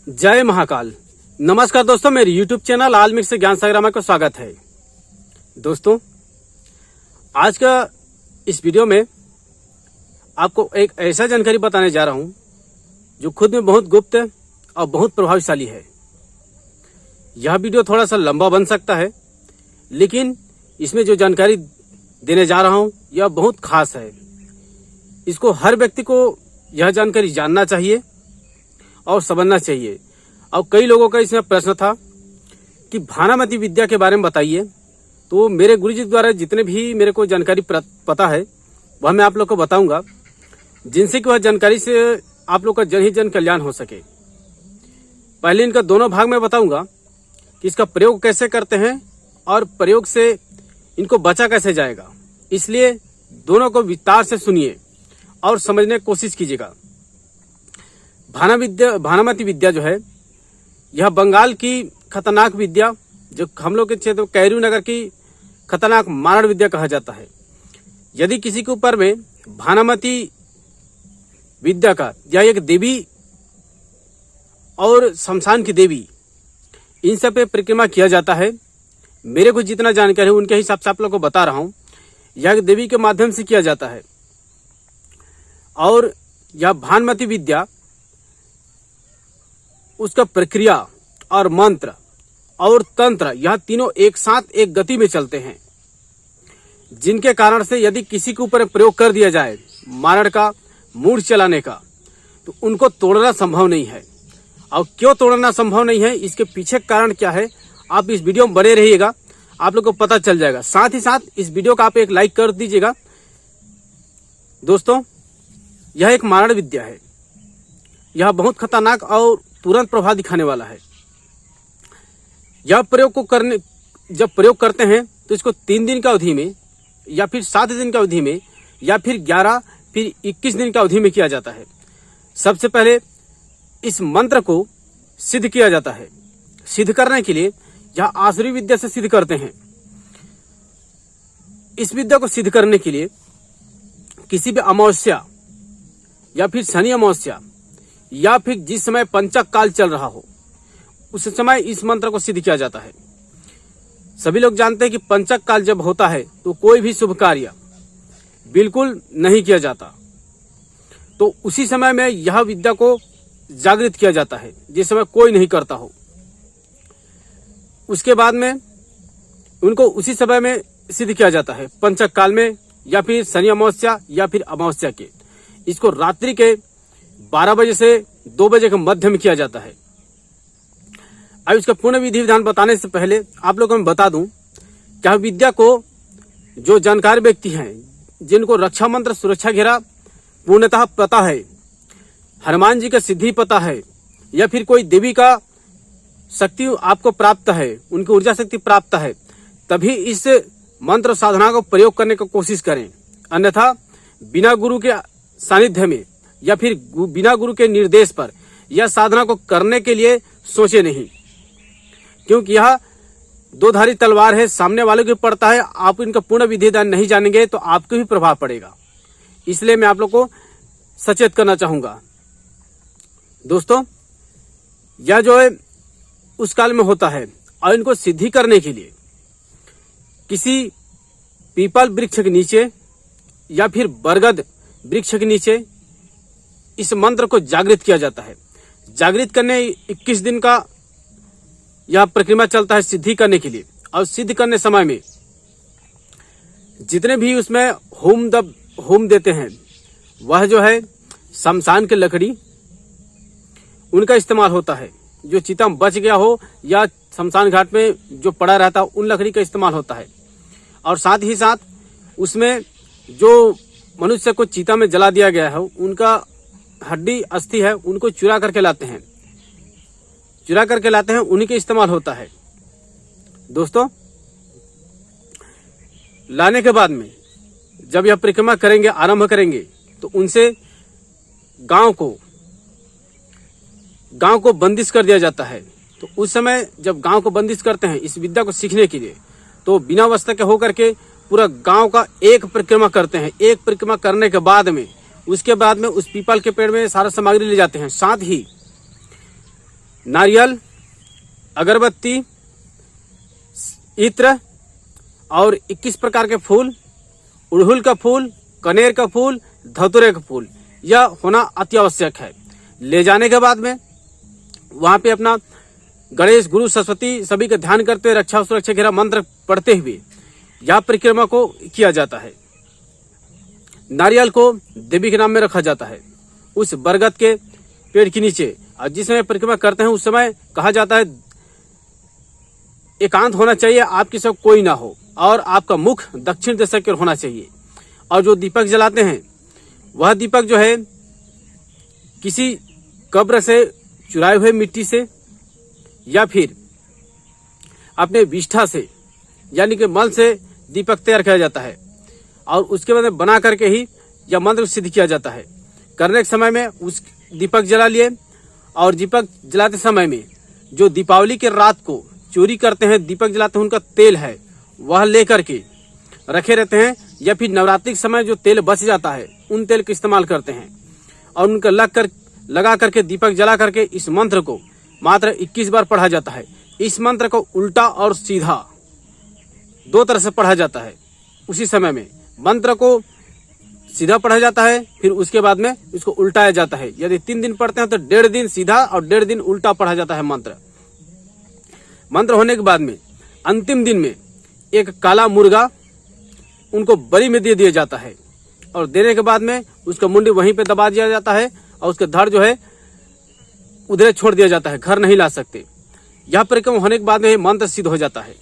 जय महाकाल। नमस्कार दोस्तों, मेरे YouTube चैनल आलमिक से ज्ञान सागर में आपका स्वागत है। दोस्तों, आज का इस वीडियो में आपको एक ऐसा जानकारी बताने जा रहा हूं जो खुद में बहुत गुप्त और बहुत प्रभावशाली है। यह वीडियो थोड़ा सा लंबा बन सकता है, लेकिन इसमें जो जानकारी देने जा रहा हूं यह बहुत खास है। इसको हर व्यक्ति को यह जानकारी जानना चाहिए और समझना चाहिए। और कई लोगों का इसमें प्रश्न था कि भानामती विद्या के बारे में बताइए। तो मेरे गुरुजी द्वारा जितने भी मेरे को जानकारी पता है वह मैं आप लोग को बताऊंगा, जिनसे कि वह जानकारी से आप लोग का जन ही जन कल्याण हो सके। पहले इनका दोनों भाग में बताऊंगा कि इसका प्रयोग कैसे करते हैं और प्रयोग से इनको बचा कैसे जाएगा। इसलिए दोनों को विस्तार से सुनिए और समझने की कोशिश कीजिएगा। भानामती विद्या जो है यह बंगाल की खतरनाक विद्या, जो हम लोग के क्षेत्र कैरू नगर की खतरनाक मारण विद्या कहा जाता है। यदि किसी के ऊपर में भानामती विद्या का या एक देवी और शमशान की देवी, इन सब पे परिक्रमा किया जाता है। मेरे को जितना जानकारी है उनके हिसाब से आप लोग को बता रहा हूं। यह देवी के माध्यम से किया जाता है। और यह भानामती विद्या, उसका प्रक्रिया और मंत्र और तंत्र, यह तीनों एक साथ एक गति में चलते हैं, जिनके कारण से यदि किसी के ऊपर प्रयोग कर दिया जाए मारण का, मूड चलाने का, तो उनको तोड़ना संभव नहीं है। और क्यों तोड़ना संभव नहीं है, इसके पीछे कारण क्या है, आप इस वीडियो में बने रहिएगा, आप लोग को पता चल जाएगा। साथ ही साथ इस वीडियो का आप एक लाइक कर दीजिएगा। दोस्तों, यह एक मारण विद्या है। यह बहुत खतरनाक और तुरंत प्रभाव दिखाने वाला है। यह प्रयोग को जब प्रयोग करते हैं तो इसको 3 दिन का अवधि में या फिर 7 दिन का अवधि में या फिर 11 फिर 21 दिन का अवधि में किया जाता है। सबसे पहले इस मंत्र को सिद्ध किया जाता है। सिद्ध करने के लिए यह आसुरी विद्या से सिद्ध करते हैं। इस विद्या को सिद्ध करने के लिए किसी भी अमावस्या या फिर शनि अमावस्या या फिर जिस समय पंचक काल चल रहा हो उस समय इस मंत्र को सिद्ध किया जाता है। सभी लोग जानते हैं कि पंचक काल जब होता है तो कोई भी शुभ कार्य बिल्कुल नहीं किया जाता। तो उसी समय में यह विद्या को जागृत किया जाता है, जिस समय कोई नहीं करता हो। उसके बाद में उनको उसी समय में सिद्ध किया जाता है, पंचक काल में या फिर शनि अमावस्या या फिर अमावस्या के। इसको रात्रि के 12 बजे से 2 बजे के मध्य में किया जाता है। अब इसका पूर्ण विधि विधान बताने से पहले आप लोगों को मैं बता दूं कि विद्या को जो जानकार व्यक्ति हैं, जिनको रक्षा मंत्र सुरक्षा घेरा पूर्णतः पता है, हनुमान जी का सिद्धि पता है, या फिर कोई देवी का शक्ति आपको प्राप्त है, उनकी ऊर्जा शक्ति प्राप्त है, तभी इस मंत्र साधना को प्रयोग करने की कोशिश करें। अन्यथा बिना गुरु के सानिध्य में या फिर बिना गुरु के निर्देश पर यह साधना को करने के लिए सोचे नहीं, क्योंकि यह 2 धारी तलवार है। सामने वालों को पड़ता है, आप इनका पूर्ण विधि विधान नहीं जानेंगे तो आपको भी प्रभाव पड़ेगा। इसलिए मैं आप लोग को सचेत करना चाहूंगा। दोस्तों, यह जो है उस काल में होता है और इनको सिद्धि करने के लिए किसी पीपल वृक्ष के नीचे या फिर बरगद वृक्ष के नीचे इस मंत्र को जागृत किया जाता है। जागृत करने 21 दिन का यह प्रक्रिया चलता है सिद्धि करने के लिए। और सिद्ध करने समय में जितने भी उसमें होम देते हैं, वह जो है शमशान की लकड़ी उनका इस्तेमाल होता है। जो चिता बच गया हो या शमशान घाट में जो पड़ा रहता है, उन लकड़ी का इस्तेमाल होता है। और साथ ही साथ उसमें जो मनुष्य को चिता में जला दिया गया है, उनका हड्डी अस्थि है, उनको चुरा करके लाते हैं, उन्हीं के इस्तेमाल होता है। दोस्तों, लाने के बाद में जब यह परिक्रमा करेंगे, आरंभ करेंगे, तो उनसे गांव को बंदिश कर दिया जाता है। तो उस समय जब गांव को बंदिश करते हैं इस विद्या को सीखने के लिए, तो बिना वस्त्र के होकर के पूरा गांव का एक परिक्रमा करते हैं। एक परिक्रमा करने के बाद में उसके बाद में उस पीपल के पेड़ में सारा सामग्री ले जाते हैं। साथ ही नारियल, अगरबत्ती, इत्र और 21 प्रकार के फूल, उड़हुल का फूल, कनेर का फूल, धतूरे का फूल, यह होना अति आवश्यक है। ले जाने के बाद में वहां पे अपना गणेश, गुरु, सरस्वती सभी का ध्यान करते हुए रक्षा सुरक्षा घेरा मंत्र पढ़ते हुए यह परिक्रमा को किया जाता है। नारियल को देवी के नाम में रखा जाता है उस बरगद के पेड़ के नीचे, और जिस समय परिक्रमा करते हैं उस समय कहा जाता है एकांत होना चाहिए, आपके सब कोई ना हो और आपका मुख दक्षिण दिशा की ओर होना चाहिए। और जो दीपक जलाते हैं वह दीपक जो है किसी कब्र से चुराए हुए मिट्टी से या फिर अपने विष्ठा से यानी कि मल से दीपक तैयार किया जाता है और उसके बाद में बना करके ही यह मंत्र सिद्ध किया जाता है। करने के समय में उस दीपक जला लिए और दीपक जलाते समय में जो दीपावली के रात को चोरी करते हैं, दीपक जलाते हैं, उनका तेल है वह लेकर के रखे रहते हैं, या फिर नवरात्रि के समय जो तेल बच जाता है उन तेल का इस्तेमाल करते हैं और उनका लगा करके दीपक जला करके इस मंत्र को मात्र 21 बार पढ़ा जाता है। इस मंत्र को उल्टा और सीधा दो तरह से पढ़ा जाता है। उसी समय में मंत्र को सीधा पढ़ा जाता है, फिर उसके बाद में इसको उल्टाया जाता है। यदि 3 दिन पढ़ते हैं तो 1.5 दिन सीधा और 1.5 दिन उल्टा पढ़ा जाता है मंत्र होने के बाद में अंतिम दिन में एक काला मुर्गा उनको बलि में दे दिया जाता है और देने के बाद में उसका मुंडी वहीं पे दबा दिया जाता है और उसका धड़ जो है उधर छोड़ दिया जाता है, घर नहीं ला सकते। यह परिक्रमा होने के बाद में मंत्र सिद्ध हो जाता है।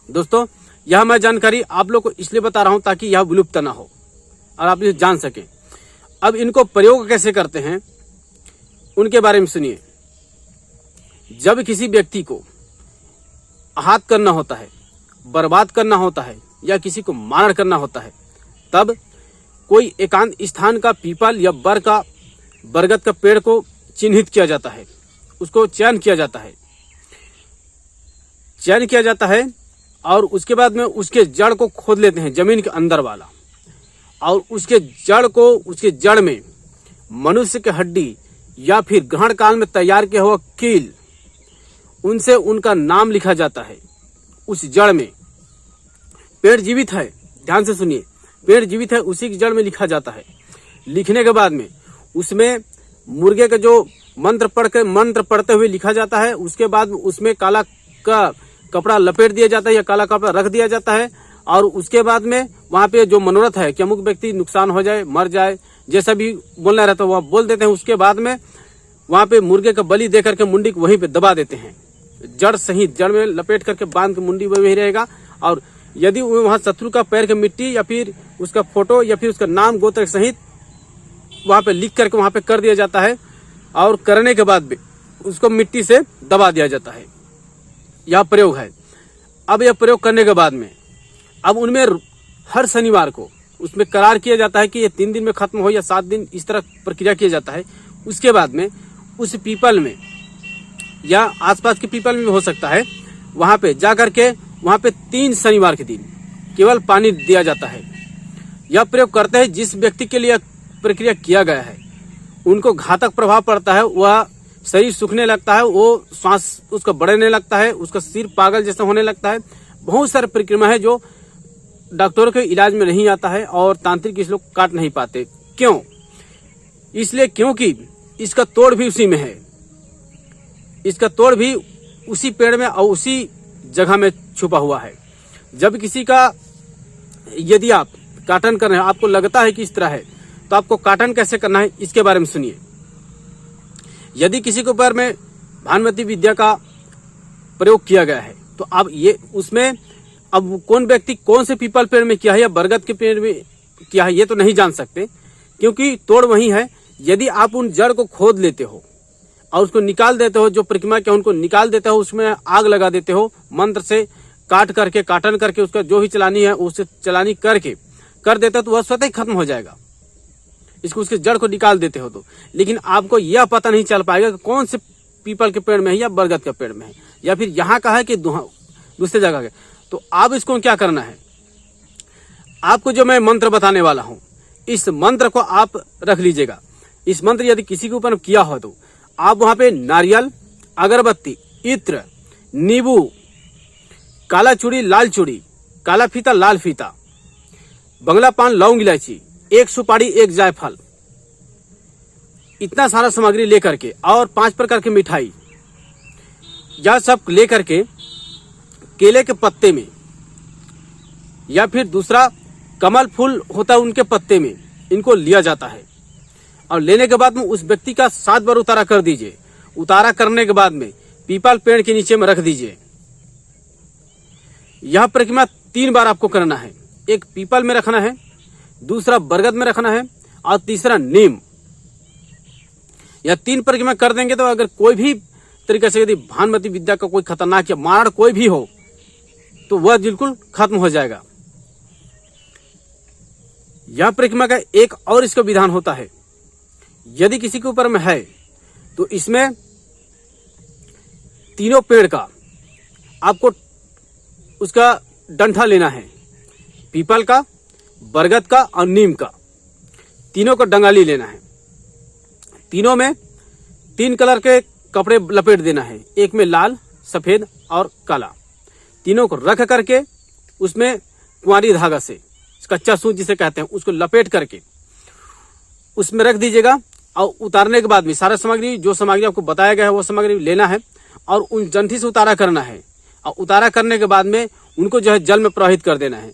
दोस्तों, यह मैं जानकारी आप लोग को इसलिए बता रहा हूं ताकि यह विलुप्त ना हो और आप इसे जान सकें। अब इनको प्रयोग कैसे करते हैं उनके बारे में सुनिए। जब किसी व्यक्ति को आहत करना होता है, बर्बाद करना होता है या किसी को मार करना होता है, तब कोई एकांत स्थान का पीपल या बरगद का पेड़ को चिन्हित किया जाता है, उसको चयन किया जाता है और उसके बाद में उसके जड़ को खोद लेते हैं, जमीन के अंदर वाला, और उसके जड़ में मनुष्य की हड्डी या फिर ग्रहण काल में तैयार किया हुआ कील, उनसे उनका नाम लिखा जाता है। उस जड़ में पेड़ जीवित है, ध्यान से सुनिए, पेड़ जीवित है, उसी की जड़ में लिखा जाता है। लिखने के बाद में उसमें मुर्गे का जो मंत्र पढ़ते हुए लिखा जाता है, उसके बाद उसमें काला का कपड़ा लपेट दिया जाता है या काला कपड़ा रख दिया जाता है और उसके बाद में वहां पे जो मनोरथ है कि अमुक व्यक्ति नुकसान हो जाए, मर जाए, जैसा भी बोलना रहता है वह बोल देते हैं। उसके बाद में वहां पे मुर्गे का बलि दे करके मुंडी को वहीं पे दबा देते हैं, जड़ सहित, जड़ में लपेट करके बांध के मुंडी वही रहेगा। और यदि वहां शत्रु का पैर की मिट्टी या फिर उसका फोटो या फिर उसका नाम गोत्र सहित वहां पे लिख करके वहां पे कर दिया जाता है और करने के बाद भी उसको मिट्टी से दबा दिया जाता है। यह प्रयोग है। अब यह प्रयोग करने के बाद में अब उनमें हर शनिवार को उसमें करार किया जाता है कि ये 3 दिन में खत्म हो या 7 दिन, इस तरह प्रक्रिया किया जाता है। उसके बाद में उस पीपल में या आसपास के पीपल में भी हो सकता है, वहां पे जाकर के वहां पे 3 शनिवार के दिन केवल पानी दिया जाता है। यह प्रयोग करते हैं जिस व्यक्ति के लिए प्रक्रिया किया गया है उनको घातक प्रभाव पड़ता है, वह शरीर सूखने लगता है, वो श्वास उसका बढ़ने लगता है, उसका सिर पागल जैसा होने लगता है। बहुत सारे प्रक्रिया है जो डॉक्टरों के इलाज में नहीं आता है और तांत्रिक इस लोग काट नहीं पाते। क्यों? इसलिए क्योंकि इसका तोड़ भी उसी में है, इसका तोड़ भी उसी पेड़ में और उसी जगह में छुपा हुआ है। जब किसी का यदि आप काटन कर रहे हैं, आपको लगता है कि इस तरह है, तो आपको काटन कैसे करना है इसके बारे में सुनिए। यदि किसी के ऊपर में भानुमती विद्या का प्रयोग किया गया है तो अब ये उसमें अब कौन व्यक्ति कौन से पीपल पेड़ में किया है या बरगद के पेड़ में किया है ये तो नहीं जान सकते, क्योंकि तोड़ वही है। यदि आप उन जड़ को खोद लेते हो और उसको निकाल देते हो, जो परिक्रमा के उनको निकाल देते हो, उसमें आग लगा देते हो, मंत्र से काटन करके उसका जो भी चलानी है उससे चलानी करके कर देते हो तो वह स्वतः ही खत्म हो जाएगा। इसको उसके जड़ को निकाल देते हो तो, लेकिन आपको यह पता नहीं चल पाएगा कि कौन से पीपल के पेड़ में है या बरगद के पेड़ में है या फिर यहाँ का है कि दूसरे जगह के। तो आप इसको क्या करना है, आपको जो मैं मंत्र बताने वाला हूं इस मंत्र को आप रख लीजिएगा। इस मंत्र यदि किसी के ऊपर किया हो तो आप वहां पे नारियल, अगरबत्ती, इत्र, नींबू, काला चूड़ी, लाल चूड़ी, काला फीता, लाल फीता, बंगला पान, लौंग इलायची, एक सुपारी, एक जायफल, इतना सारा सामग्री लेकर के और 5 प्रकार की मिठाई, यह सब लेकर के केले के पत्ते में या फिर दूसरा कमल फूल होता है उनके पत्ते में इनको लिया जाता है। और लेने के बाद में उस व्यक्ति का 7 बार उतारा कर दीजिए। उतारा करने के बाद में पीपल पेड़ के नीचे में रख दीजिए। यह परिक्रमा 3 बार आपको करना है। एक पीपल में रखना है, दूसरा बरगद में रखना है और तीसरा नीम। यह 3 परिक्रमा कर देंगे तो अगर कोई भी तरीके से यदि भानुमति विद्या का कोई खतरनाक या मारण कोई भी हो तो वह बिल्कुल खत्म हो जाएगा। यह परिक्रमा का एक और इसका विधान होता है, यदि किसी के ऊपर में है तो इसमें तीनों पेड़ का आपको उसका डंठा लेना है, पीपल का, बरगद का और नीम का, तीनों का डंगाली लेना है। तीनों में 3 कलर के कपड़े लपेट देना है, एक में लाल, सफेद और काला। तीनों को रख करके उसमें कुंवारी धागा से, कच्चा सूत जिसे कहते हैं, उसको लपेट करके उसमें रख दीजिएगा। और उतारने के बाद में सारा सामग्री, जो सामग्री आपको बताया गया है वो सामग्री लेना है और उन जंठी से उतारा करना है। और उतारा करने के बाद में उनको जो है जल में प्रवाहित कर देना है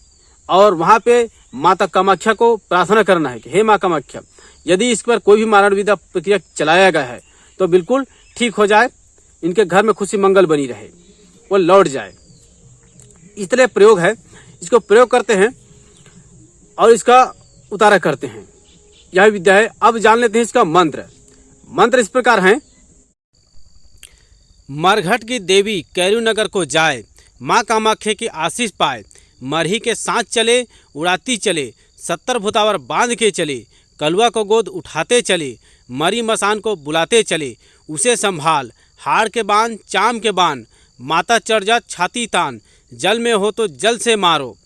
और वहां पे माता कामाख्या को प्रार्थना करना है कि हे माँ कामाख्या, यदि इस पर कोई भी मारण विद्या प्रक्रिया चलाया गया है तो बिल्कुल ठीक हो जाए, इनके घर में खुशी मंगल बनी रहे, वो लौट जाए। इस तरह प्रयोग है, इसको प्रयोग करते हैं और इसका उतारा करते हैं। यह विद्या है। अब जान लेते हैं इसका मंत्र। मंत्र इस प्रकार है। मरघट की देवी कैरू नगर को जाए, माँ कामाख्या की आशीष पाए, मरही के साथ चले, उड़ाती चले, 70 भुतावर बांध के चले, कलुआ को गोद उठाते चले, मरी मसान को बुलाते चले, उसे संभाल, हाड़ के बांध, चाम के बांध, माता चढ़ जा छाती तान, जल में हो तो जल से मारो,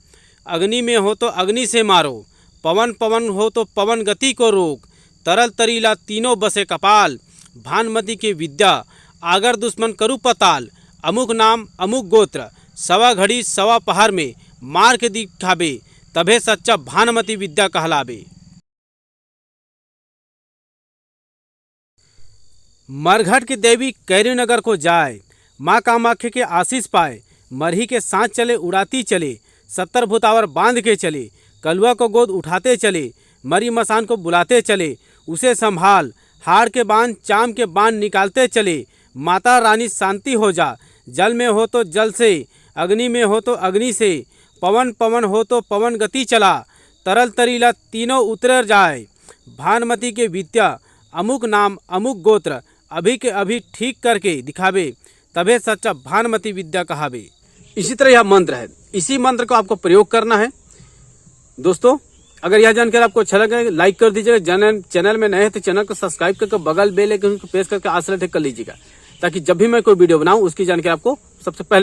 अग्नि में हो तो अग्नि से मारो, पवन पवन हो तो पवन गति को रोक, तरल तरीला तीनों बसे कपाल, भानुमति की विद्या, आगर दुश्मन करू पताल, अमुक नाम अमुक गोत्र, सवा घड़ी सवा पहर में मार के दिखाबे, तभे सच्चा भानुमति विद्या कहलाबे। मरघट की देवी कैरू नगर को जाए, माँ कामाख्या के आशीष पाए, मरही के साथ चले, उड़ाती चले, 70 भुतावर बांध के चले, कलुआ को गोद उठाते चले, मरी मसान को बुलाते चले, उसे संभाल, हाड़ के बांध, चाम के बांध निकालते चले, माता रानी शांति हो जा, जल में हो तो जल से, अग्नि में हो तो अग्नि से, पवन पवन हो तो पवन गति चला, तरल तरीला तीनों उतर जाए, भानुमति के विद्या, अमुक नाम अमुक गोत्र, अभी के अभी ठीक करके दिखावे, तबे सच्चा भानुमति विद्या कहावे। इसी तरह यह मंत्र है। इसी मंत्र को आपको प्रयोग करना है। दोस्तों, अगर यह जानकारी आपको अच्छा लगे लाइक कर दीजिएगा। चैनल में नए हैं तो चैनल को सब्सक्राइब करके बगल बेल आइकन को प्रेस करके आश्रित कर लीजिएगा, ताकि जब भी मैं कोई वीडियो बनाऊं उसकी जानकारी आपको सबसे पहले